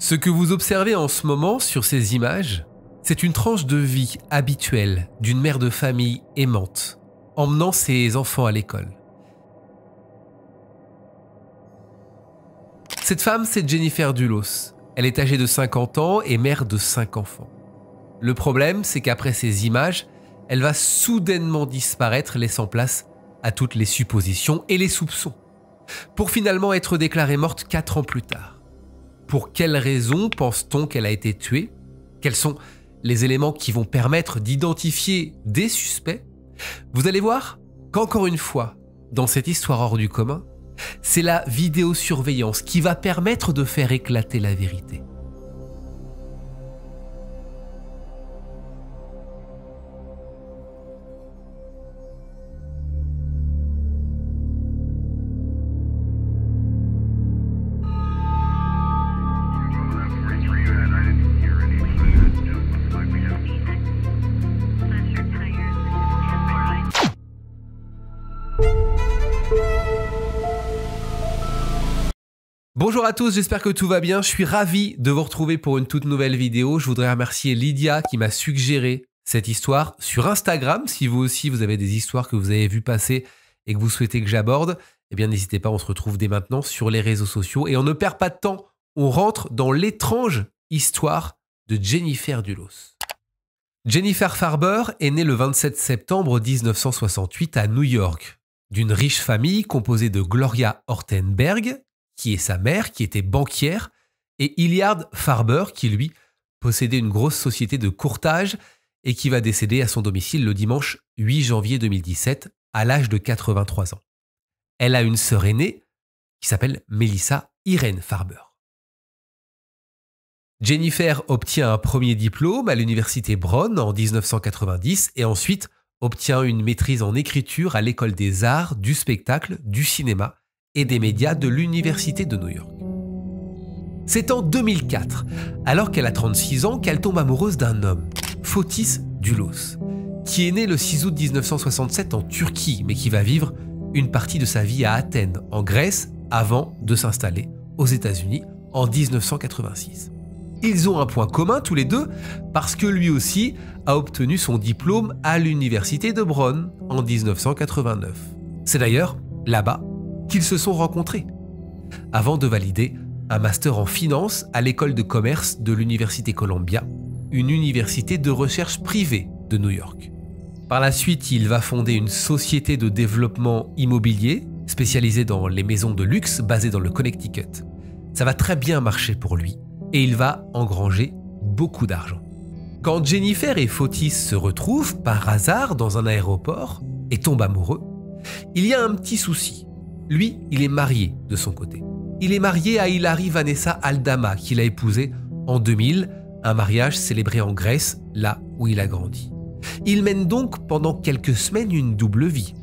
Ce que vous observez en ce moment sur ces images, c'est une tranche de vie habituelle d'une mère de famille aimante, emmenant ses enfants à l'école. Cette femme, c'est Jennifer Dulos. Elle est âgée de 50 ans et mère de 5 enfants. Le problème, c'est qu'après ces images, elle va soudainement disparaître, laissant place à toutes les suppositions et les soupçons, pour finalement être déclarée morte 4 ans plus tard. Pour quelles raisons pense-t-on qu'elle a été tuée? Quels sont les éléments qui vont permettre d'identifier des suspects? Vous allez voir qu'encore une fois, dans cette histoire hors du commun, c'est la vidéosurveillance qui va permettre de faire éclater la vérité. Bonjour à tous, j'espère que tout va bien. Je suis ravi de vous retrouver pour une toute nouvelle vidéo. Je voudrais remercier Lydia qui m'a suggéré cette histoire sur Instagram. Si vous aussi vous avez des histoires que vous avez vues passer et que vous souhaitez que j'aborde, eh bien n'hésitez pas, on se retrouve dès maintenant sur les réseaux sociaux. Et on ne perd pas de temps, on rentre dans l'étrange histoire de Jennifer Dulos. Jennifer Farber est née le 27 septembre 1968 à New York, d'une riche famille composée de Gloria Ortenberg, qui est sa mère, qui était banquière, et Hilliard Farber, qui lui possédait une grosse société de courtage et qui va décéder à son domicile le dimanche 8 janvier 2017 à l'âge de 83 ans. Elle a une sœur aînée qui s'appelle Melissa Irene Farber. Jennifer obtient un premier diplôme à l'université Brown en 1990 et ensuite obtient une maîtrise en écriture à l'école des arts, du spectacle, du cinéma et des médias de l'Université de New York. C'est en 2004, alors qu'elle a 36 ans, qu'elle tombe amoureuse d'un homme, Fotis Dulos, qui est né le 6 août 1967 en Turquie, mais qui va vivre une partie de sa vie à Athènes, en Grèce, avant de s'installer aux États-Unis en 1986. Ils ont un point commun tous les deux, parce que lui aussi a obtenu son diplôme à l'Université de Brown en 1989. C'est d'ailleurs là-bas qu'ils se sont rencontrés, avant de valider un master en finance à l'école de commerce de l'Université Columbia, une université de recherche privée de New York. Par la suite, il va fonder une société de développement immobilier spécialisée dans les maisons de luxe basée dans le Connecticut. Ça va très bien marcher pour lui et il va engranger beaucoup d'argent. Quand Jennifer et Fotis se retrouvent par hasard dans un aéroport et tombent amoureux, il y a un petit souci. Lui, il est marié de son côté. Il est marié à Hilary Vanessa Aldama, qu'il a épousée en 2000, un mariage célébré en Grèce, là où il a grandi. Il mène donc pendant quelques semaines une double vie.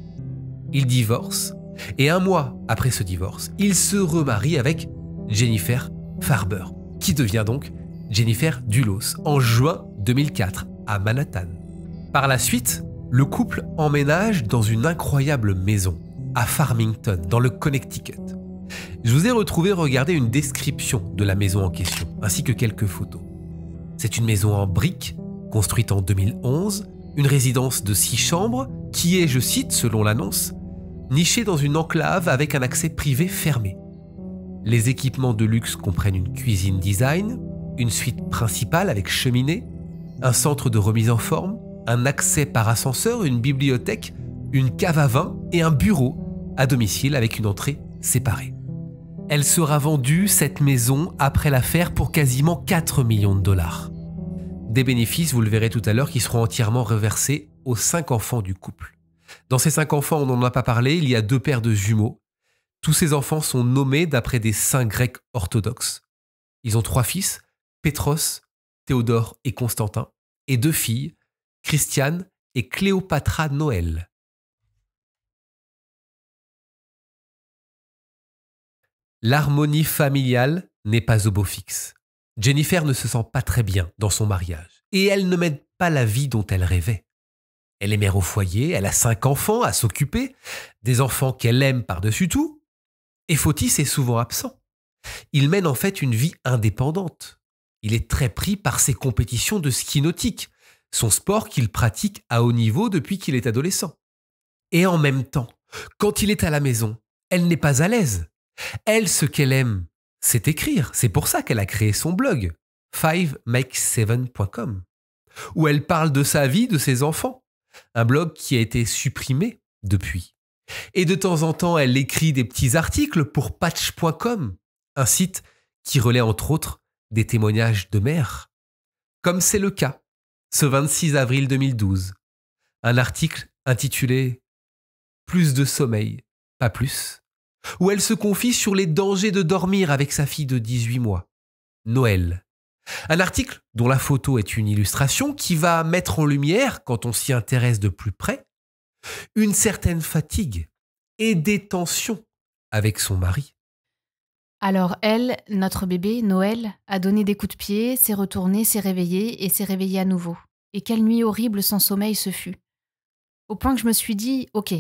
Il divorce, et un mois après ce divorce, il se remarie avec Jennifer Farber, qui devient donc Jennifer Dulos, en juin 2004, à Manhattan. Par la suite, le couple emménage dans une incroyable maison, à Farmington, dans le Connecticut. Je vous ai retrouvé regarder une description de la maison en question, ainsi que quelques photos. C'est une maison en briques, construite en 2011, une résidence de 6 chambres, qui est, je cite, selon l'annonce, nichée dans une enclave avec un accès privé fermé. Les équipements de luxe comprennent une cuisine design, une suite principale avec cheminée, un centre de remise en forme, un accès par ascenseur, une bibliothèque, une cave à vin et un bureau à domicile avec une entrée séparée. Elle sera vendue, cette maison, après l'affaire pour quasiment 4 millions de dollars. Des bénéfices, vous le verrez tout à l'heure, qui seront entièrement reversés aux 5 enfants du couple. Dans ces 5 enfants, on n'en a pas parlé, il y a 2 paires de jumeaux. Tous ces enfants sont nommés d'après des saints grecs orthodoxes. Ils ont 3 fils, Pétros, Théodore et Constantin, et 2 filles, Christiane et Cléopatra Noël. L'harmonie familiale n'est pas au beau fixe. Jennifer ne se sent pas très bien dans son mariage et elle ne mène pas la vie dont elle rêvait. Elle est mère au foyer, elle a 5 enfants à s'occuper, des enfants qu'elle aime par-dessus tout, et Fotis est souvent absent. Il mène en fait une vie indépendante. Il est très pris par ses compétitions de ski nautique, son sport qu'il pratique à haut niveau depuis qu'il est adolescent. Et en même temps, quand il est à la maison, elle n'est pas à l'aise. Elle, ce qu'elle aime, c'est écrire. C'est pour ça qu'elle a créé son blog, 5make7.com, où elle parle de sa vie, de ses enfants. Un blog qui a été supprimé depuis. Et de temps en temps, elle écrit des petits articles pour patch.com, un site qui relaie entre autres des témoignages de mères. Comme c'est le cas, ce 26 avril 2012. Un article intitulé « Plus de sommeil, pas plus », où elle se confie sur les dangers de dormir avec sa fille de 18 mois, Noël. Un article dont la photo est une illustration qui va mettre en lumière, quand on s'y intéresse de plus près, une certaine fatigue et des tensions avec son mari. Alors elle, notre bébé, Noël, a donné des coups de pied, s'est retournée, s'est réveillée et s'est réveillée à nouveau. Et quelle nuit horrible sans sommeil ce fut. Au point que je me suis dit, ok,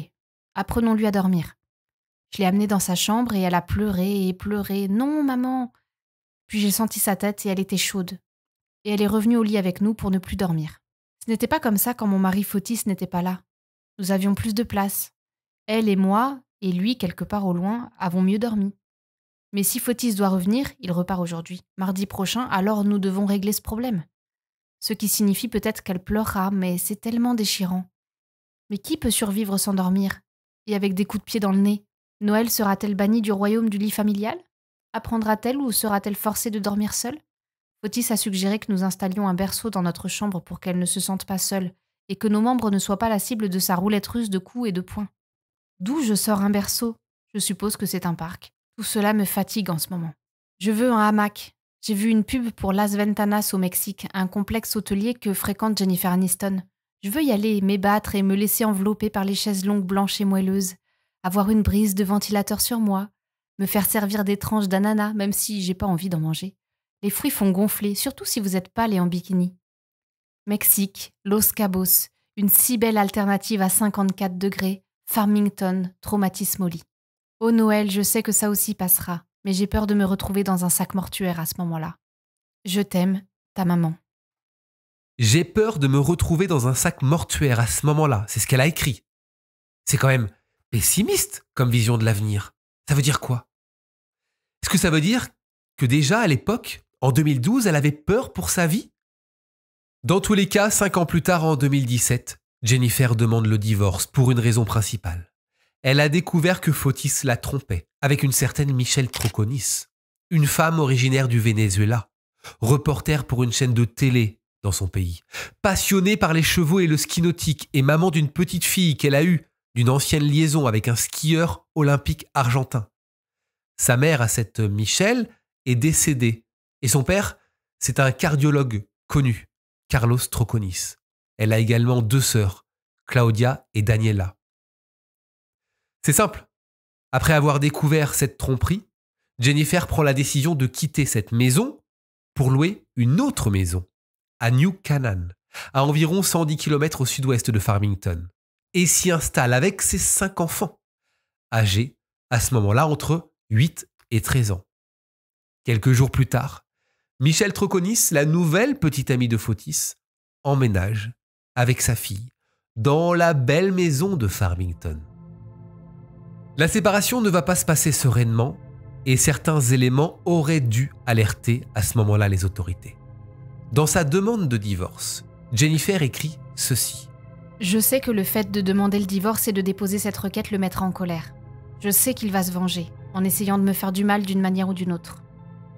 apprenons-lui à dormir. Je l'ai amenée dans sa chambre et elle a pleuré et pleuré. Non, maman. Puis j'ai senti sa tête et elle était chaude. Et elle est revenue au lit avec nous pour ne plus dormir. Ce n'était pas comme ça quand mon mari Fotis n'était pas là. Nous avions plus de place. Elle et moi, et lui quelque part au loin, avons mieux dormi. Mais si Fotis doit revenir, il repart aujourd'hui, mardi prochain, alors nous devons régler ce problème. Ce qui signifie peut-être qu'elle pleurera, mais c'est tellement déchirant. Mais qui peut survivre sans dormir? Et avec des coups de pied dans le nez? Noël sera-t-elle bannie du royaume du lit familial? Apprendra-t-elle ou sera-t-elle forcée de dormir seule? Fotis a suggéré que nous installions un berceau dans notre chambre pour qu'elle ne se sente pas seule et que nos membres ne soient pas la cible de sa roulette russe de coups et de poings. D'où je sors un berceau? Je suppose que c'est un parc. Tout cela me fatigue en ce moment. Je veux un hamac. J'ai vu une pub pour Las Ventanas au Mexique, un complexe hôtelier que fréquente Jennifer Aniston. Je veux y aller, m'ébattre et me laisser envelopper par les chaises longues blanches et moelleuses, avoir une brise de ventilateur sur moi, me faire servir des tranches d'ananas, même si j'ai pas envie d'en manger. Les fruits font gonfler, surtout si vous êtes pâle et en bikini. Mexique, Los Cabos, une si belle alternative à 54 degrés, Farmington, traumatisme au lit. Oh Noël, je sais que ça aussi passera, mais j'ai peur de me retrouver dans un sac mortuaire à ce moment-là. Je t'aime, ta maman. J'ai peur de me retrouver dans un sac mortuaire à ce moment-là, c'est ce qu'elle a écrit. C'est quand même pessimiste comme vision de l'avenir. Ça veut dire quoi? Est-ce que ça veut dire que déjà à l'époque, en 2012, elle avait peur pour sa vie? Dans tous les cas, 5 ans plus tard, en 2017, Jennifer demande le divorce pour une raison principale. Elle a découvert que Fotis la trompait avec une certaine Michelle Troconis, une femme originaire du Venezuela, reporter pour une chaîne de télé dans son pays, passionnée par les chevaux et le ski nautique et maman d'une petite fille qu'elle a eue d'une ancienne liaison avec un skieur olympique argentin. Sa mère, à cette Michelle, est décédée et son père, c'est un cardiologue connu, Carlos Troconis. Elle a également 2 sœurs, Claudia et Daniela. C'est simple. Après avoir découvert cette tromperie, Jennifer prend la décision de quitter cette maison pour louer une autre maison, à New Canaan, à environ 110 km au sud-ouest de Farmington, et s'y installe avec ses 5 enfants, âgés à ce moment-là entre 8 et 13 ans. Quelques jours plus tard, Michelle Troconis, la nouvelle petite amie de Fotis, emménage avec sa fille dans la belle maison de Farmington. La séparation ne va pas se passer sereinement et certains éléments auraient dû alerter à ce moment-là les autorités. Dans sa demande de divorce, Jennifer écrit ceci. Je sais que le fait de demander le divorce et de déposer cette requête le mettra en colère. Je sais qu'il va se venger, en essayant de me faire du mal d'une manière ou d'une autre.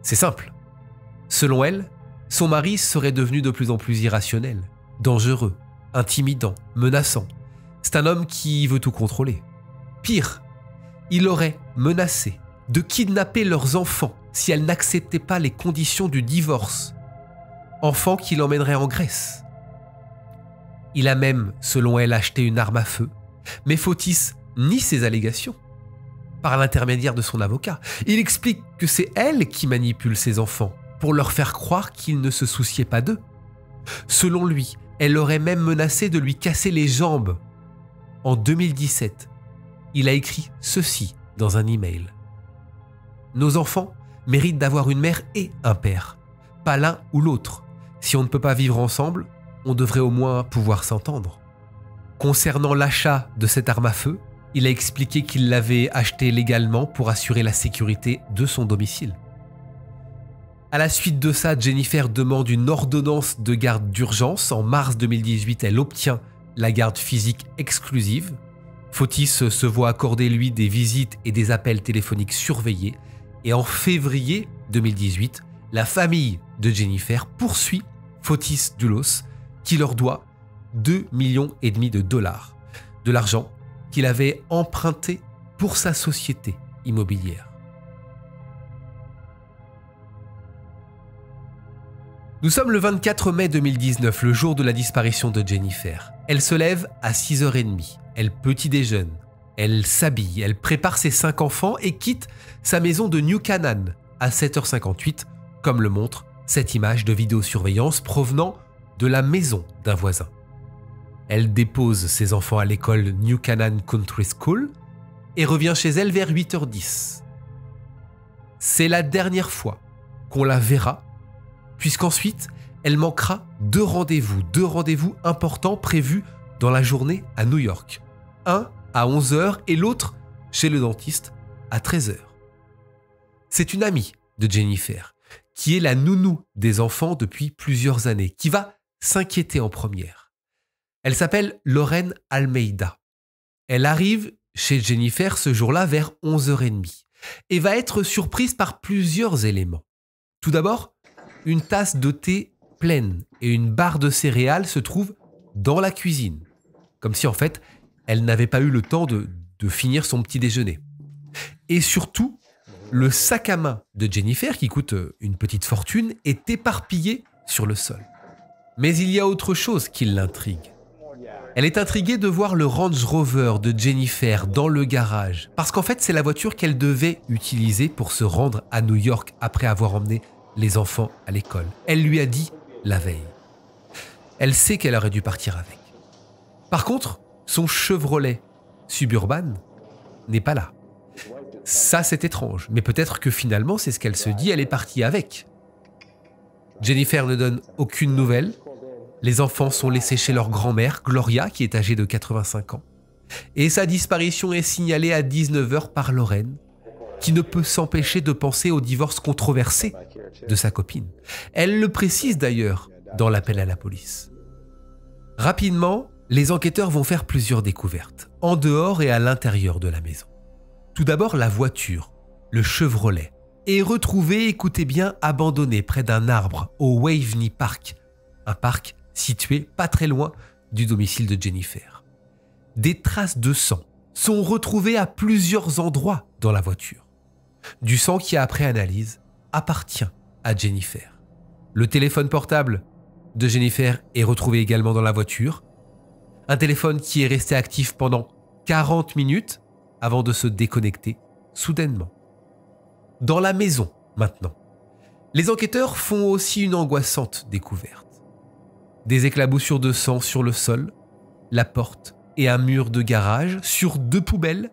C'est simple. Selon elle, son mari serait devenu de plus en plus irrationnel, dangereux, intimidant, menaçant. C'est un homme qui veut tout contrôler. Pire, il aurait menacé de kidnapper leurs enfants si elles n'acceptaient pas les conditions du divorce. Enfants qu'il emmènerait en Grèce. Il a même, selon elle, acheté une arme à feu, mais Fotis nie ces allégations. Par l'intermédiaire de son avocat, il explique que c'est elle qui manipule ses enfants pour leur faire croire qu'il ne se souciait pas d'eux. Selon lui, elle aurait même menacé de lui casser les jambes. En 2017, il a écrit ceci dans un email. Nos enfants mérite d'avoir une mère et un père, pas l'un ou l'autre. Si on ne peut pas vivre ensemble, on devrait au moins pouvoir s'entendre. Concernant l'achat de cette arme à feu, il a expliqué qu'il l'avait achetée légalement pour assurer la sécurité de son domicile. À la suite de ça, Jennifer demande une ordonnance de garde d'urgence. En mars 2018, elle obtient la garde physique exclusive. Fotis se voit accorder lui des visites et des appels téléphoniques surveillés. Et en février 2018, la famille de Jennifer poursuit Fotis Dulos, qui leur doit 2,5 millions de dollars, de l'argent qu'il avait emprunté pour sa société immobilière. Nous sommes le 24 mai 2019, le jour de la disparition de Jennifer. Elle se lève à 6h30, elle petit déjeune, elle s'habille, elle prépare ses 5 enfants et quitte sa maison de New Canaan à 7h58, comme le montre cette image de vidéosurveillance provenant de la maison d'un voisin. Elle dépose ses enfants à l'école New Canaan Country School et revient chez elle vers 8h10. C'est la dernière fois qu'on la verra, puisqu'ensuite, elle manquera 2 rendez-vous importants prévus dans la journée à New York. Un à 11h et l'autre chez le dentiste à 13h. C'est une amie de Jennifer, qui est la nounou des enfants depuis plusieurs années, qui va s'inquiéter en première. Elle s'appelle Lorraine Almeida. Elle arrive chez Jennifer ce jour-là vers 11h30 et va être surprise par plusieurs éléments. Tout d'abord, une tasse de thé pleine et une barre de céréales se trouvent dans la cuisine, comme si en fait elle n'avait pas eu le temps de finir son petit déjeuner. Et surtout, le sac à main de Jennifer, qui coûte une petite fortune, est éparpillé sur le sol. Mais il y a autre chose qui l'intrigue. Elle est intriguée de voir le Range Rover de Jennifer dans le garage, parce qu'en fait c'est la voiture qu'elle devait utiliser pour se rendre à New York après avoir emmené les enfants à l'école. Elle lui a dit la veille. Elle sait qu'elle aurait dû partir avec. Par contre, son Chevrolet Suburban n'est pas là. Ça, c'est étrange, mais peut-être que finalement, c'est ce qu'elle se dit, elle est partie avec. Jennifer ne donne aucune nouvelle. Les enfants sont laissés chez leur grand-mère, Gloria, qui est âgée de 85 ans. Et sa disparition est signalée à 19h par Lorraine, qui ne peut s'empêcher de penser au divorce controversé de sa copine. Elle le précise d'ailleurs dans l'appel à la police. Rapidement, les enquêteurs vont faire plusieurs découvertes, en dehors et à l'intérieur de la maison. Tout d'abord, la voiture, le Chevrolet, est retrouvée, écoutez bien, abandonnée près d'un arbre au Waveney Park, un parc situé pas très loin du domicile de Jennifer. Des traces de sang sont retrouvées à plusieurs endroits dans la voiture. Du sang qui, après analyse, appartient à Jennifer. Le téléphone portable de Jennifer est retrouvé également dans la voiture. Un téléphone qui est resté actif pendant 40 minutes avant de se déconnecter soudainement. Dans la maison, maintenant, les enquêteurs font aussi une angoissante découverte. Des éclaboussures de sang sur le sol, la porte et un mur de garage, sur 2 poubelles,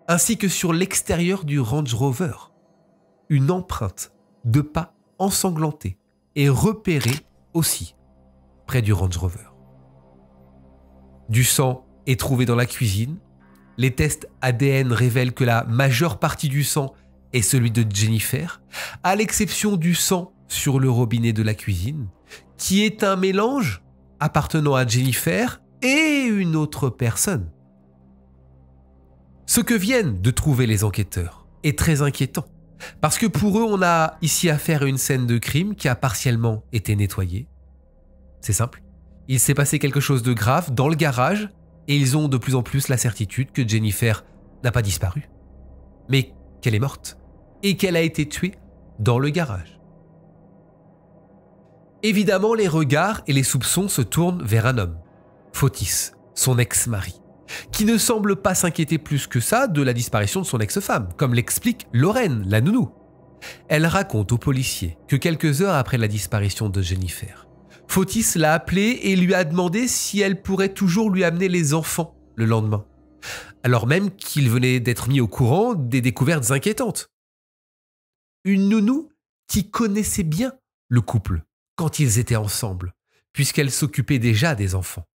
ainsi que sur l'extérieur du Range Rover. Une empreinte de pas ensanglanté est repérée aussi près du Range Rover. Du sang est trouvé dans la cuisine. Les tests ADN révèlent que la majeure partie du sang est celui de Jennifer, à l'exception du sang sur le robinet de la cuisine, qui est un mélange appartenant à Jennifer et une autre personne. Ce que viennent de trouver les enquêteurs est très inquiétant, parce que pour eux, on a ici affaire à une scène de crime qui a partiellement été nettoyée. C'est simple, il s'est passé quelque chose de grave dans le garage et ils ont de plus en plus la certitude que Jennifer n'a pas disparu, mais qu'elle est morte et qu'elle a été tuée dans le garage. Évidemment, les regards et les soupçons se tournent vers un homme, Fotis, son ex-mari, qui ne semble pas s'inquiéter plus que ça de la disparition de son ex-femme, comme l'explique Lorraine, la nounou. Elle raconte aux policiers que quelques heures après la disparition de Jennifer, Fotis l'a appelée et lui a demandé si elle pourrait toujours lui amener les enfants le lendemain, alors même qu'il venait d'être mis au courant des découvertes inquiétantes. Une nounou qui connaissait bien le couple quand ils étaient ensemble, puisqu'elle s'occupait déjà des enfants.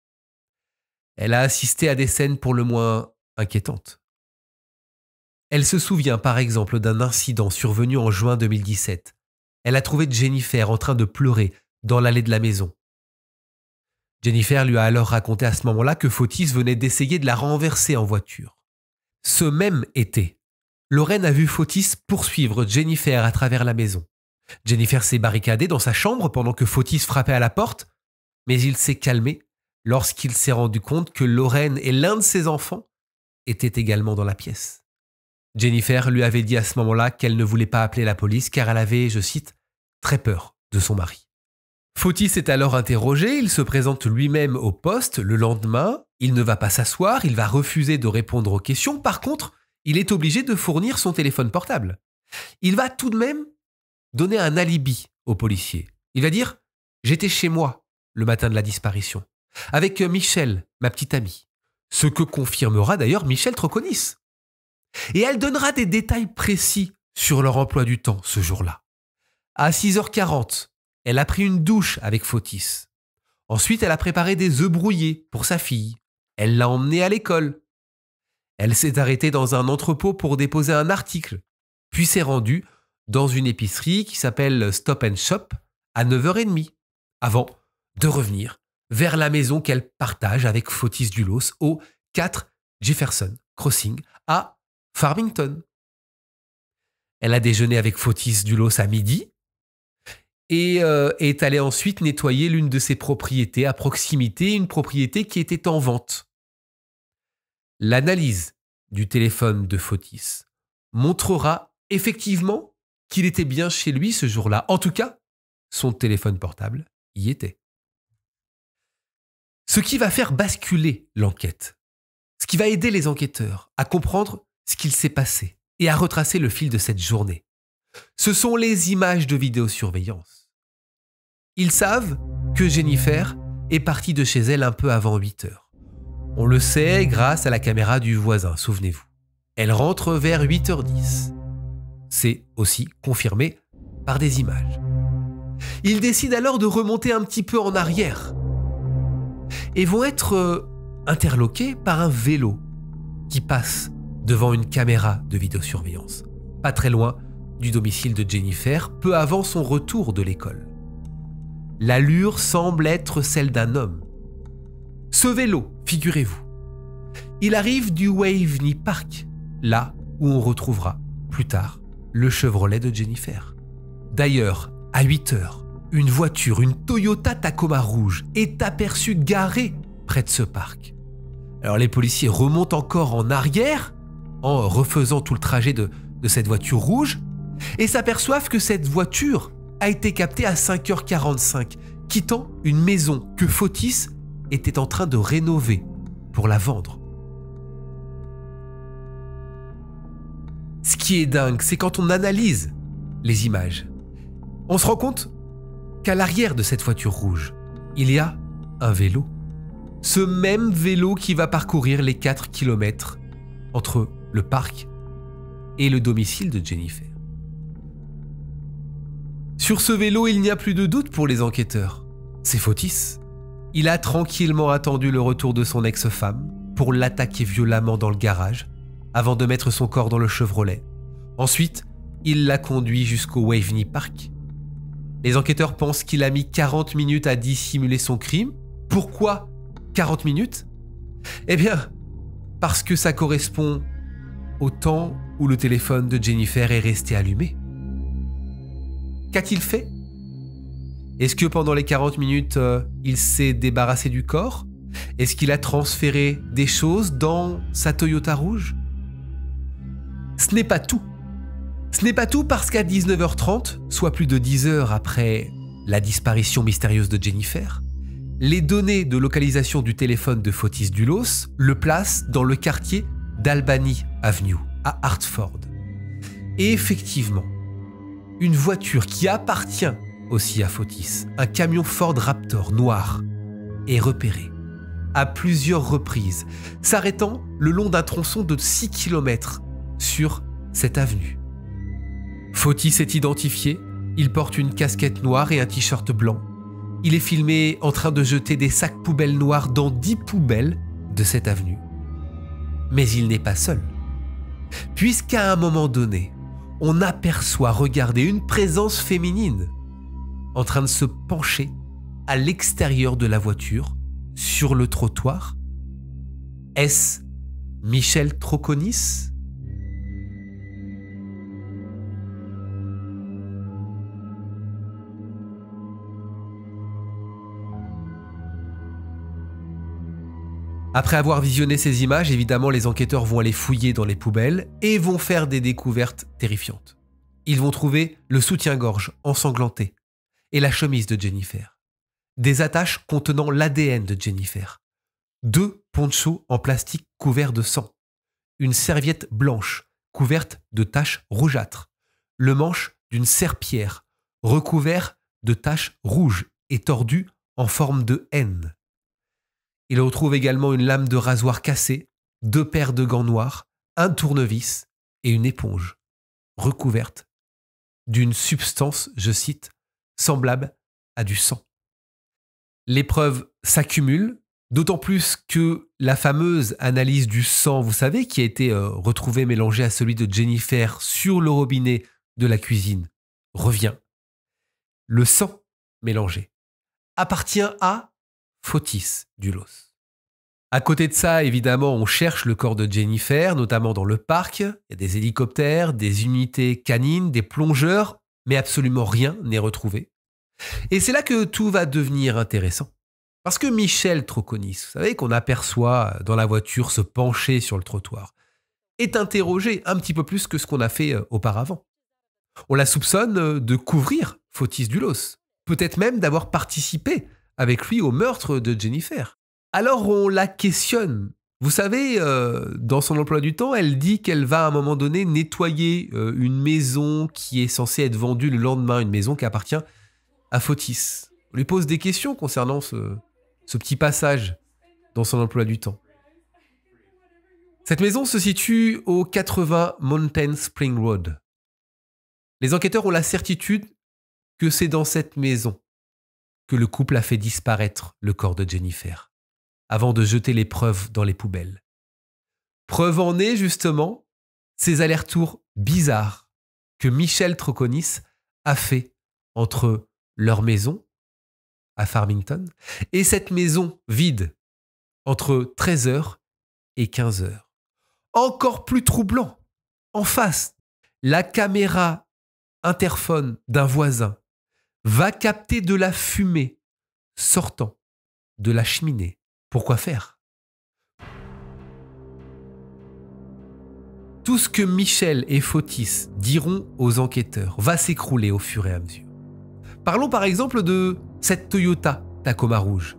Elle a assisté à des scènes pour le moins inquiétantes. Elle se souvient par exemple d'un incident survenu en juin 2017. Elle a trouvé Jennifer en train de pleurer dans l'allée de la maison. Jennifer lui a alors raconté à ce moment-là que Fotis venait d'essayer de la renverser en voiture. Ce même été, Lorraine a vu Fotis poursuivre Jennifer à travers la maison. Jennifer s'est barricadée dans sa chambre pendant que Fotis frappait à la porte, mais il s'est calmé lorsqu'il s'est rendu compte que Lorraine et l'un de ses enfants étaient également dans la pièce. Jennifer lui avait dit à ce moment-là qu'elle ne voulait pas appeler la police car elle avait, je cite, « très peur de son mari ». Fotis est alors interrogé, il se présente lui-même au poste le lendemain, il ne va pas s'asseoir, il va refuser de répondre aux questions, par contre, il est obligé de fournir son téléphone portable. Il va tout de même donner un alibi aux policiers. Il va dire « j'étais chez moi le matin de la disparition, avec Michel, ma petite amie », ce que confirmera d'ailleurs Michel Troconis. Et elle donnera des détails précis sur leur emploi du temps ce jour-là. À 6h40, elle a pris une douche avec Fotis. Ensuite, elle a préparé des œufs brouillés pour sa fille. Elle l'a emmenée à l'école. Elle s'est arrêtée dans un entrepôt pour déposer un article, puis s'est rendue dans une épicerie qui s'appelle Stop & Shop à 9h30, avant de revenir vers la maison qu'elle partage avec Fotis Dulos au 4 Jefferson Crossing à Farmington. Elle a déjeuné avec Fotis Dulos à midi et est allée ensuite nettoyer l'une de ses propriétés à proximité, une propriété qui était en vente. L'analyse du téléphone de Fotis montrera effectivement qu'il était bien chez lui ce jour-là. En tout cas, son téléphone portable y était. Ce qui va faire basculer l'enquête, ce qui va aider les enquêteurs à comprendre ce qu'il s'est passé et à retracer le fil de cette journée. Ce sont les images de vidéosurveillance. Ils savent que Jennifer est partie de chez elle un peu avant 8h. On le sait grâce à la caméra du voisin, souvenez-vous. Elle rentre vers 8h10. C'est aussi confirmé par des images. Ils décident alors de remonter un petit peu en arrière et vont être interloqués par un vélo qui passe devant une caméra de vidéosurveillance, pas très loin du domicile de Jennifer, peu avant son retour de l'école. L'allure semble être celle d'un homme. Ce vélo, figurez-vous, il arrive du Waveney Park, là où on retrouvera plus tard le Chevrolet de Jennifer. D'ailleurs, à 8h, une voiture, une Toyota Tacoma rouge, est aperçue garée près de ce parc. Alors les policiers remontent encore en arrière en refaisant tout le trajet de cette voiture rouge et s'aperçoivent que cette voiture a été captée à 5h45, quittant une maison que Fotis était en train de rénover pour la vendre. Ce qui est dingue, c'est quand on analyse les images, on se rend compte qu'à l'arrière de cette voiture rouge, il y a un vélo. Ce même vélo qui va parcourir les 4 km entre le parc et le domicile de Jennifer. Sur ce vélo, il n'y a plus de doute pour les enquêteurs. C'est Fotis. Il a tranquillement attendu le retour de son ex-femme pour l'attaquer violemment dans le garage avant de mettre son corps dans le Chevrolet. Ensuite, il l'a conduit jusqu'au Waveney Park. Les enquêteurs pensent qu'il a mis 40 minutes à dissimuler son crime. Pourquoi 40 minutes ? Eh bien, parce que ça correspond au temps où le téléphone de Jennifer est resté allumé. Qu'a-t-il fait ? Est-ce que pendant les 40 minutes, il s'est débarrassé du corps ? Est-ce qu'il a transféré des choses dans sa Toyota rouge ? Ce n'est pas tout. Ce n'est pas tout parce qu'à 19h30, soit plus de 10 heures après la disparition mystérieuse de Jennifer, les données de localisation du téléphone de Fotis Dulos le placent dans le quartier d'Albany Avenue, à Hartford. Et effectivement, une voiture qui appartient aussi à Fotis, un camion Ford Raptor noir, est repérée à plusieurs reprises, s'arrêtant le long d'un tronçon de 6 km sur cette avenue. Fotis est identifié, il porte une casquette noire et un t-shirt blanc. Il est filmé en train de jeter des sacs poubelles noirs dans 10 poubelles de cette avenue. Mais il n'est pas seul. Puisqu'à un moment donné, on aperçoit, regardez, une présence féminine en train de se pencher à l'extérieur de la voiture, sur le trottoir. Est-ce Michel Troconis ? Après avoir visionné ces images, évidemment, les enquêteurs vont aller fouiller dans les poubelles et vont faire des découvertes terrifiantes. Ils vont trouver le soutien-gorge ensanglanté et la chemise de Jennifer, des attaches contenant l'ADN de Jennifer, 2 ponchos en plastique couverts de sang, une serviette blanche couverte de taches rougeâtres, le manche d'une serpillière recouvert de taches rouges et tordues en forme de N. Il retrouve également une lame de rasoir cassée, 2 paires de gants noirs, un tournevis et une éponge, recouverte d'une substance, je cite, semblable à du sang. Les preuves s'accumulent, d'autant plus que la fameuse analyse du sang, vous savez, qui a été retrouvée mélangée à celui de Jennifer sur le robinet de la cuisine, revient. Le sang mélangé appartient à Fotis Dulos. À côté de ça, évidemment, on cherche le corps de Jennifer, notamment dans le parc. Il y a des hélicoptères, des unités canines, des plongeurs, mais absolument rien n'est retrouvé. Et c'est là que tout va devenir intéressant. Parce que Michel Troconis, vous savez, qu'on aperçoit dans la voiture se pencher sur le trottoir, est interrogé un petit peu plus que ce qu'on a fait auparavant. On la soupçonne de couvrir Fotis Dulos, peut-être même d'avoir participé avec lui au meurtre de Jennifer. Alors on la questionne. Vous savez, dans son emploi du temps, elle dit qu'elle va à un moment donné nettoyer une maison qui est censée être vendue le lendemain, une maison qui appartient à Fotis. On lui pose des questions concernant ce petit passage dans son emploi du temps. Cette maison se situe au 80 Mountain Spring Road. Les enquêteurs ont la certitude que c'est dans cette maison que le couple a fait disparaître le corps de Jennifer, avant de jeter les preuves dans les poubelles. Preuve en est justement ces allers-retours bizarres que Michel Troconis a fait entre leur maison à Farmington et cette maison vide entre 13h et 15h. Encore plus troublant, en face, la caméra interphone d'un voisin va capter de la fumée sortant de la cheminée. Pourquoi faire ? Tout ce que Michel et Fotis diront aux enquêteurs va s'écrouler au fur et à mesure. Parlons par exemple de cette Toyota Tacoma rouge.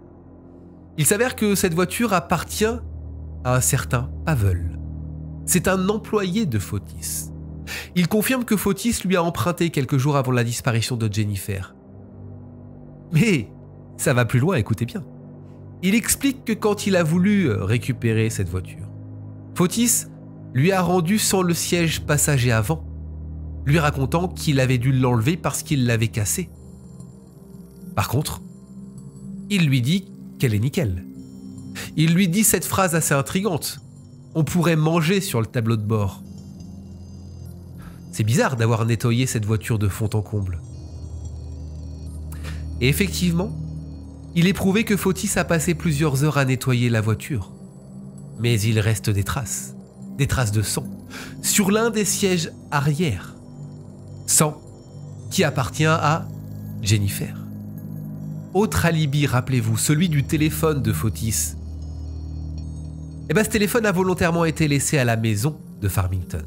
Il s'avère que cette voiture appartient à un certain Pavel. C'est un employé de Fotis. Il confirme que Fotis lui a emprunté quelques jours avant la disparition de Jennifer. Mais ça va plus loin, écoutez bien. Il explique que quand il a voulu récupérer cette voiture, Fotis lui a rendu sans le siège passager avant, lui racontant qu'il avait dû l'enlever parce qu'il l'avait cassée. Par contre, il lui dit qu'elle est nickel. Il lui dit cette phrase assez intrigante. On pourrait manger sur le tableau de bord. C'est bizarre d'avoir nettoyé cette voiture de fond en comble. Et effectivement, il est prouvé que Fotis a passé plusieurs heures à nettoyer la voiture. Mais il reste des traces de sang, sur l'un des sièges arrière. Sang qui appartient à Jennifer. Autre alibi, rappelez-vous, celui du téléphone de Fotis. Ce téléphone a volontairement été laissé à la maison de Farmington.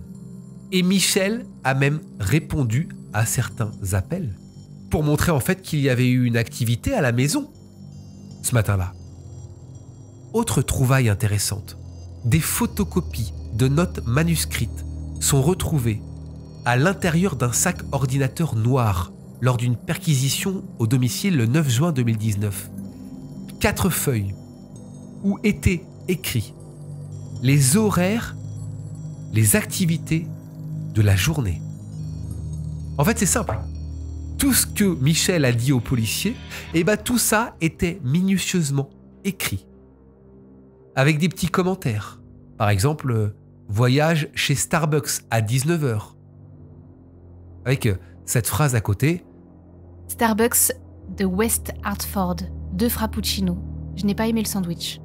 Et Michel a même répondu à certains appels pour montrer en fait qu'il y avait eu une activité à la maison ce matin-là. Autre trouvaille intéressante, des photocopies de notes manuscrites sont retrouvées à l'intérieur d'un sac ordinateur noir lors d'une perquisition au domicile le 9 juin 2019. 4 feuilles où étaient écrits les horaires, les activités de la journée. En fait, c'est simple. Tout ce que Michel a dit aux policiers, tout ça était minutieusement écrit. Avec des petits commentaires. Par exemple, voyage chez Starbucks à 19h. Avec cette phrase à côté. Starbucks de West Hartford, 2 frappuccinos. Je n'ai pas aimé le sandwich.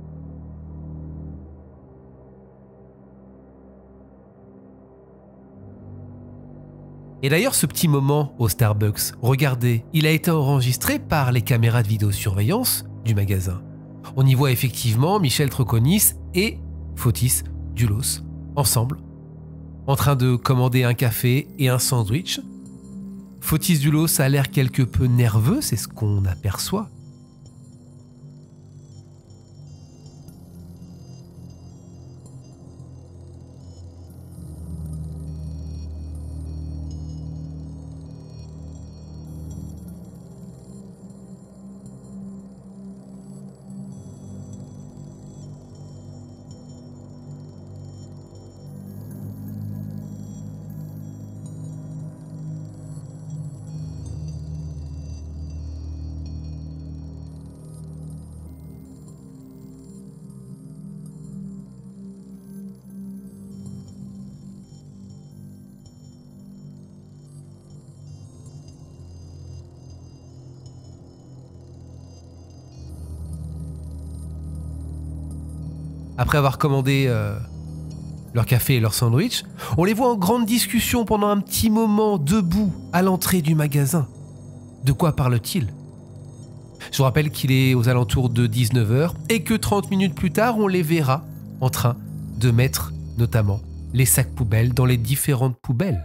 Et d'ailleurs, ce petit moment au Starbucks, regardez, il a été enregistré par les caméras de vidéosurveillance du magasin. On y voit effectivement Michel Troconis et Fotis Dulos, ensemble, en train de commander un café et un sandwich. Fotis Dulos a l'air quelque peu nerveux, c'est ce qu'on aperçoit. Après avoir commandé leur café et leur sandwich, on les voit en grande discussion pendant un petit moment, debout, à l'entrée du magasin. De quoi parle-t-il ? Je vous rappelle qu'il est aux alentours de 19h et que 30 minutes plus tard, on les verra en train de mettre notamment les sacs poubelles dans les différentes poubelles.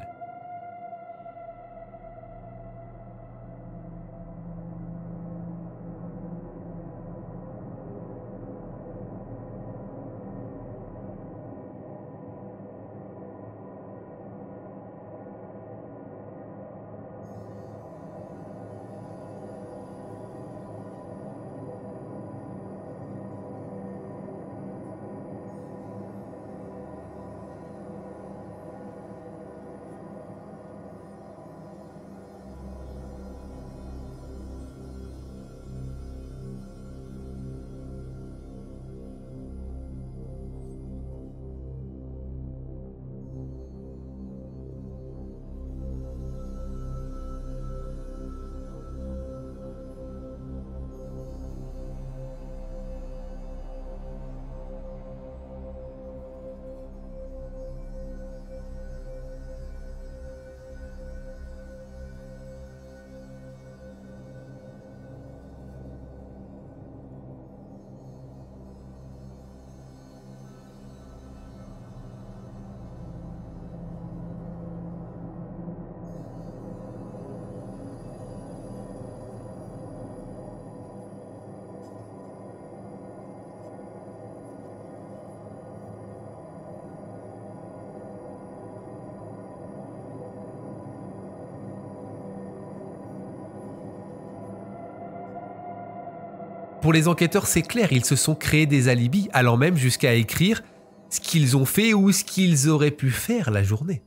Pour les enquêteurs, c'est clair, ils se sont créés des alibis, allant même jusqu'à écrire ce qu'ils ont fait ou ce qu'ils auraient pu faire la journée.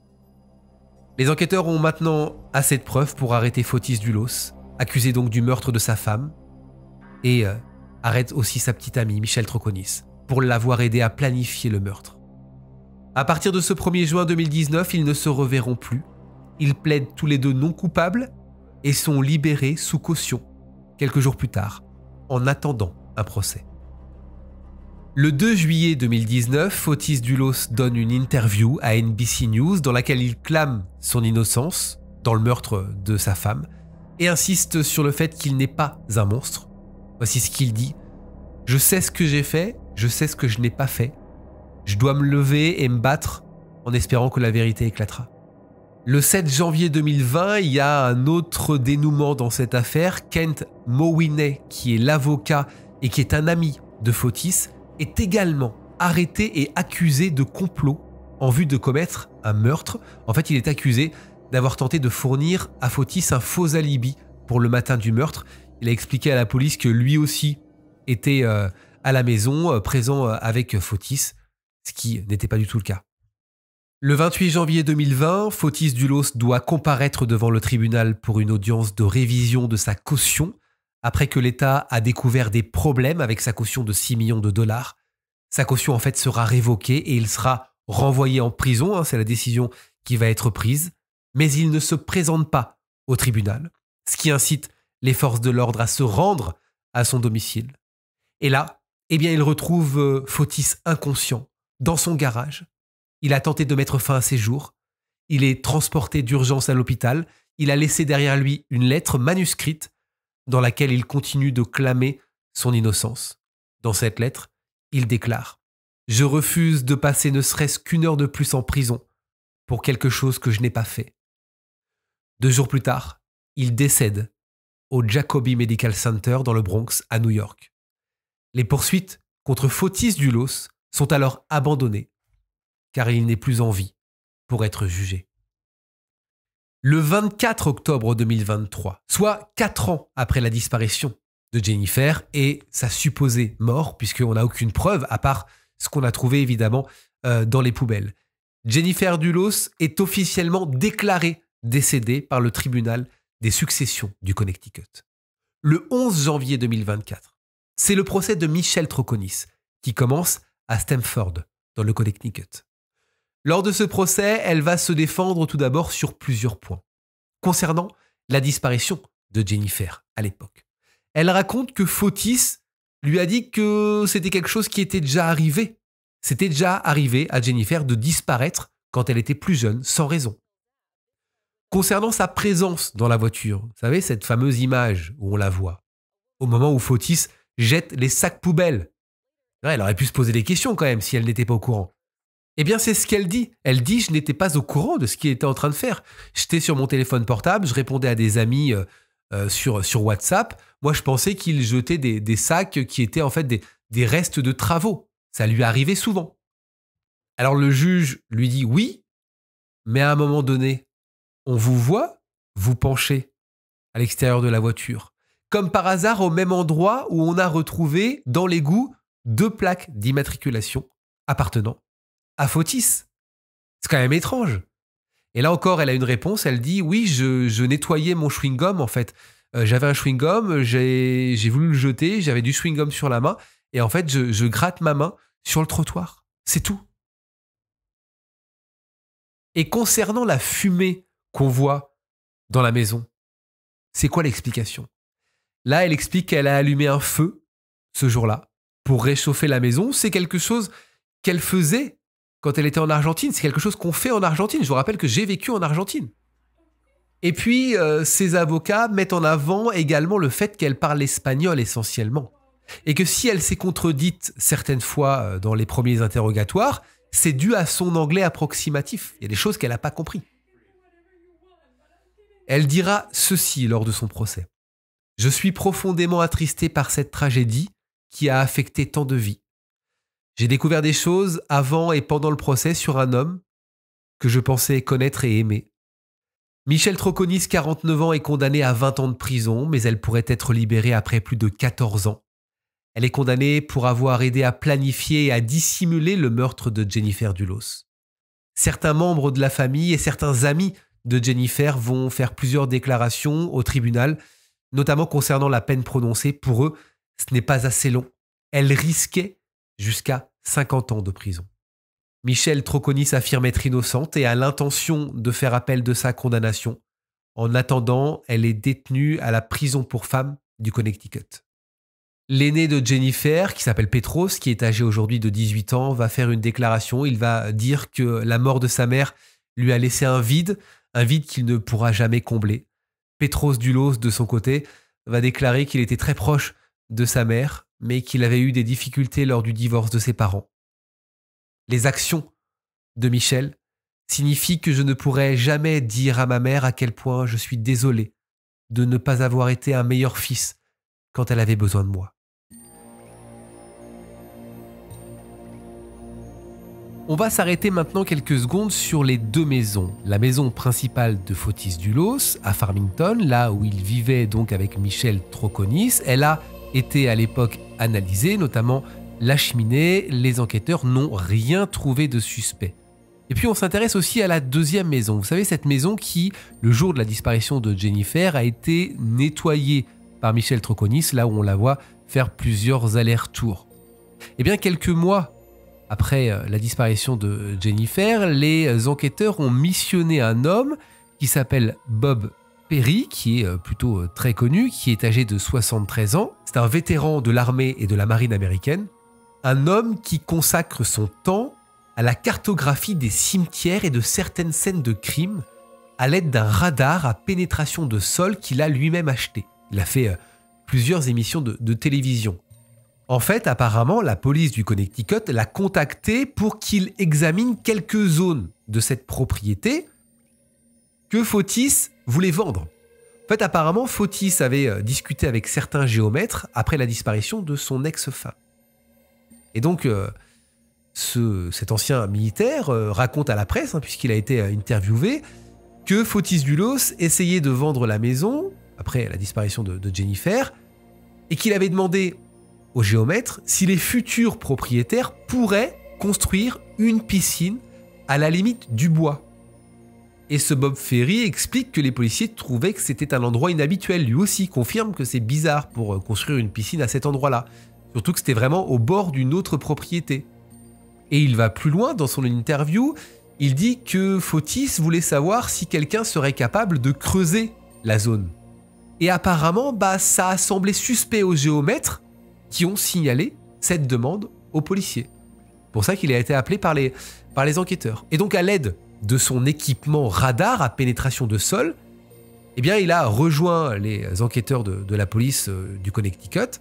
Les enquêteurs ont maintenant assez de preuves pour arrêter Fotis Dulos, accusé donc du meurtre de sa femme, et arrêtent aussi sa petite amie, Michel Troconis, pour l'avoir aidé à planifier le meurtre. À partir de ce 1er juin 2019, ils ne se reverront plus. Ils plaident tous les deux non coupables et sont libérés sous caution, quelques jours plus tard, en attendant un procès. Le 2 juillet 2019, Fotis Dulos donne une interview à NBC News dans laquelle il clame son innocence dans le meurtre de sa femme et insiste sur le fait qu'il n'est pas un monstre. Voici ce qu'il dit. « Je sais ce que j'ai fait, je sais ce que je n'ai pas fait. Je dois me lever et me battre en espérant que la vérité éclatera. » Le 7 janvier 2020, il y a un autre dénouement dans cette affaire. Kent Mawhinney, qui est l'avocat et qui est un ami de Fotis, est également arrêté et accusé de complot en vue de commettre un meurtre. En fait, il est accusé d'avoir tenté de fournir à Fotis un faux alibi pour le matin du meurtre. Il a expliqué à la police que lui aussi était à la maison, présent avec Fotis, ce qui n'était pas du tout le cas. Le 28 janvier 2020, Fotis Dulos doit comparaître devant le tribunal pour une audience de révision de sa caution, après que l'État a découvert des problèmes avec sa caution de 6 millions de dollars. Sa caution en fait sera révoquée et il sera renvoyé en prison, c'est la décision qui va être prise, mais il ne se présente pas au tribunal, ce qui incite les forces de l'ordre à se rendre à son domicile. Et là, il retrouve Fotis inconscient, dans son garage. Il a tenté de mettre fin à ses jours. Il est transporté d'urgence à l'hôpital. Il a laissé derrière lui une lettre manuscrite dans laquelle il continue de clamer son innocence. Dans cette lettre, il déclare « Je refuse de passer ne serait-ce qu'une heure de plus en prison pour quelque chose que je n'ai pas fait. » 2 jours plus tard, il décède au Jacobi Medical Center dans le Bronx, à New York. Les poursuites contre Fotis Dulos sont alors abandonnées, car il n'est plus en vie pour être jugé. Le 24 octobre 2023, soit 4 ans après la disparition de Jennifer et sa supposée mort, puisqu'on n'a aucune preuve à part ce qu'on a trouvé évidemment dans les poubelles, Jennifer Dulos est officiellement déclarée décédée par le tribunal des successions du Connecticut. Le 11 janvier 2024, c'est le procès de Michelle Troconis qui commence à Stamford, dans le Connecticut. Lors de ce procès, elle va se défendre tout d'abord sur plusieurs points. Concernant la disparition de Jennifer à l'époque, elle raconte que Fotis lui a dit que c'était quelque chose qui était déjà arrivé. C'était déjà arrivé à Jennifer de disparaître quand elle était plus jeune, sans raison. Concernant sa présence dans la voiture, vous savez, cette fameuse image où on la voit, au moment où Fotis jette les sacs poubelles. Elle aurait pu se poser des questions quand même si elle n'était pas au courant. Eh bien, c'est ce qu'elle dit. Elle dit « Je n'étais pas au courant de ce qu'il était en train de faire. J'étais sur mon téléphone portable, je répondais à des amis sur WhatsApp. Moi, je pensais qu'il jetait des sacs qui étaient en fait des restes de travaux. Ça lui arrivait souvent. » Alors le juge lui dit « Oui, mais à un moment donné, on vous voit vous pencher à l'extérieur de la voiture. Comme par hasard, au même endroit où on a retrouvé dans l'égout 2 plaques d'immatriculation appartenant à Fotis. C'est quand même étrange. » Et là encore, elle a une réponse. Elle dit « Oui, je nettoyais mon chewing-gum en fait. J'avais un chewing-gum, j'ai voulu le jeter, j'avais du chewing-gum sur la main et en fait, je gratte ma main sur le trottoir. C'est tout. » Et concernant la fumée qu'on voit dans la maison, c'est quoi l'explication? Là, elle explique qu'elle a allumé un feu ce jour-là pour réchauffer la maison. C'est quelque chose qu'elle faisait quand elle était en Argentine. C'est quelque chose qu'on fait en Argentine. Je vous rappelle que j'ai vécu en Argentine. Et puis, ses avocats mettent en avant également le fait qu'elle parle espagnol essentiellement. Et que si elle s'est contredite certaines fois dans les premiers interrogatoires, c'est dû à son anglais approximatif. Il y a des choses qu'elle n'a pas compris. Elle dira ceci lors de son procès. « Je suis profondément attristée par cette tragédie qui a affecté tant de vies. J'ai découvert des choses avant et pendant le procès sur un homme que je pensais connaître et aimer. Michelle Troconis, 49 ans, est condamnée à 20 ans de prison, mais elle pourrait être libérée après plus de 14 ans. Elle est condamnée pour avoir aidé à planifier et à dissimuler le meurtre de Jennifer Dulos. Certains membres de la famille et certains amis de Jennifer vont faire plusieurs déclarations au tribunal, notamment concernant la peine prononcée. Pour eux, ce n'est pas assez long. Elle risquait jusqu'à 50 ans de prison. Michelle Troconis affirme être innocente et a l'intention de faire appel de sa condamnation. En attendant, elle est détenue à la prison pour femmes du Connecticut. L'aîné de Jennifer, qui s'appelle Petros, qui est âgé aujourd'hui de 18 ans, va faire une déclaration. Il va dire que la mort de sa mère lui a laissé un vide qu'il ne pourra jamais combler. Petros Dulos, de son côté, va déclarer qu'il était très proche de sa mère, mais qu'il avait eu des difficultés lors du divorce de ses parents. Les actions de Michelle signifient que je ne pourrai jamais dire à ma mère à quel point je suis désolé de ne pas avoir été un meilleur fils quand elle avait besoin de moi. On va s'arrêter maintenant quelques secondes sur les 2 maisons. La maison principale de Fotis Dulos, à Farmington, là où il vivait donc avec Michelle Troconis. Elle a été à l'époque analysée, notamment la cheminée. Les enquêteurs n'ont rien trouvé de suspect. Et puis on s'intéresse aussi à la deuxième maison. Vous savez, cette maison qui, le jour de la disparition de Jennifer, a été nettoyée par Michel Troconis, là où on la voit faire plusieurs allers-retours. Et bien quelques mois après la disparition de Jennifer, les enquêteurs ont missionné un homme qui s'appelle Bob Perry, qui est plutôt très connu, qui est âgé de 73 ans. C'est un vétéran de l'armée et de la marine américaine. Un homme qui consacre son temps à la cartographie des cimetières et de certaines scènes de crime à l'aide d'un radar à pénétration de sol qu'il a lui-même acheté. Il a fait plusieurs émissions de télévision. En fait, apparemment, la police du Connecticut l'a contacté pour qu'il examine quelques zones de cette propriété que Fotis voulait vendre. En fait, apparemment, Fotis avait discuté avec certains géomètres après la disparition de son ex-femme. Et donc, cet ancien militaire raconte à la presse, puisqu'il a été interviewé, que Fotis Dulos essayait de vendre la maison après la disparition de Jennifer et qu'il avait demandé au géomètre si les futurs propriétaires pourraient construire une piscine à la limite du bois. Et ce Bob Ferry explique que les policiers trouvaient que c'était un endroit inhabituel. Lui aussi confirme que c'est bizarre pour construire une piscine à cet endroit-là. Surtout que c'était vraiment au bord d'une autre propriété. Et il va plus loin dans son interview. Il dit que Fotis voulait savoir si quelqu'un serait capable de creuser la zone. Et apparemment, ça a semblé suspect aux géomètres qui ont signalé cette demande aux policiers. C'est pour ça qu'il a été appelé par les enquêteurs. Et donc à l'aide de son équipement radar à pénétration de sol, eh bien, il a rejoint les enquêteurs de la police du Connecticut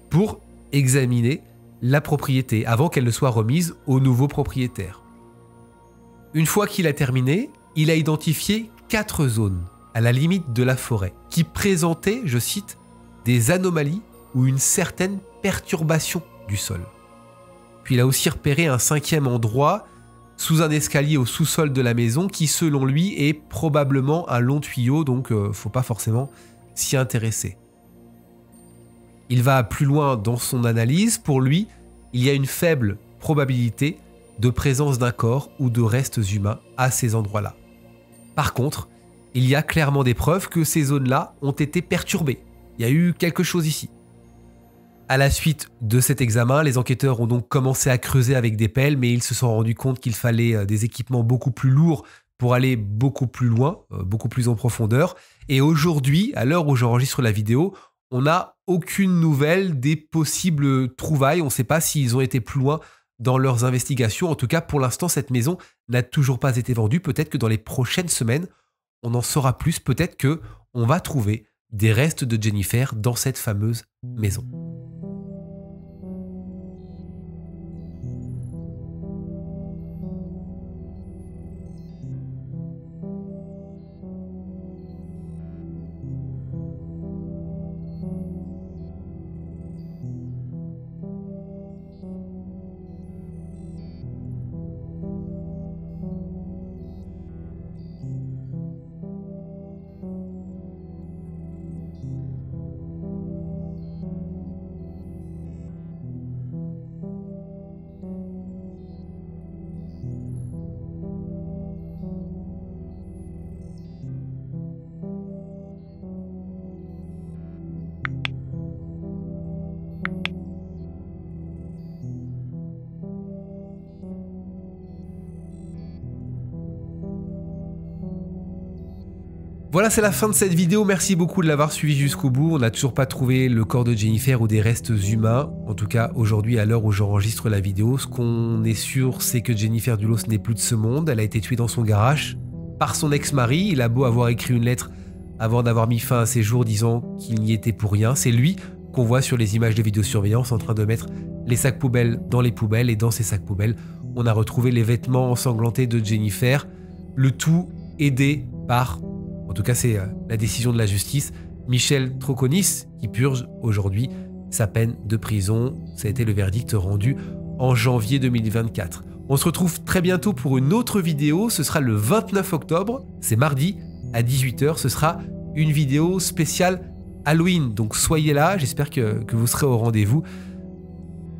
pour examiner la propriété avant qu'elle ne soit remise au nouveau propriétaire. Une fois qu'il a terminé, il a identifié 4 zones à la limite de la forêt qui présentaient, je cite, des anomalies ou une certaine perturbation du sol. Puis il a aussi repéré un 5e endroit sous un escalier au sous-sol de la maison qui, selon lui, est probablement un long tuyau, donc faut pas forcément s'y intéresser. Il va plus loin dans son analyse. Pour lui, il y a une faible probabilité de présence d'un corps ou de restes humains à ces endroits-là. Par contre, il y a clairement des preuves que ces zones-là ont été perturbées. Il y a eu quelque chose ici. À la suite de cet examen, les enquêteurs ont donc commencé à creuser avec des pelles, mais ils se sont rendus compte qu'il fallait des équipements beaucoup plus lourds pour aller beaucoup plus loin, beaucoup plus en profondeur. Et aujourd'hui, à l'heure où j'enregistre la vidéo, on n'a aucune nouvelle des possibles trouvailles. On ne sait pas s'ils ont été plus loin dans leurs investigations. En tout cas, pour l'instant, cette maison n'a toujours pas été vendue. Peut-être que dans les prochaines semaines, on en saura plus. Peut-être qu'on va trouver des restes de Jennifer dans cette fameuse maison. Voilà, c'est la fin de cette vidéo. Merci beaucoup de l'avoir suivi jusqu'au bout. On n'a toujours pas trouvé le corps de Jennifer ou des restes humains. En tout cas, aujourd'hui, à l'heure où j'enregistre la vidéo, ce qu'on est sûr, c'est que Jennifer Dulos n'est plus de ce monde. Elle a été tuée dans son garage par son ex-mari. Il a beau avoir écrit une lettre avant d'avoir mis fin à ses jours disant qu'il n'y était pour rien. C'est lui qu'on voit sur les images de vidéosurveillance en train de mettre les sacs poubelles dans les poubelles. Et dans ces sacs poubelles, on a retrouvé les vêtements ensanglantés de Jennifer. Le tout aidé par... En tout cas, c'est la décision de la justice. Michel Troconis, qui purge aujourd'hui sa peine de prison. Ça a été le verdict rendu en janvier 2024. On se retrouve très bientôt pour une autre vidéo. Ce sera le 29 octobre. C'est mardi à 18 h. Ce sera une vidéo spéciale Halloween. Donc soyez là. J'espère que vous serez au rendez-vous.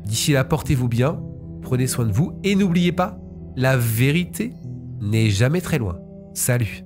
D'ici là, portez-vous bien. Prenez soin de vous. Et n'oubliez pas, la vérité n'est jamais très loin. Salut!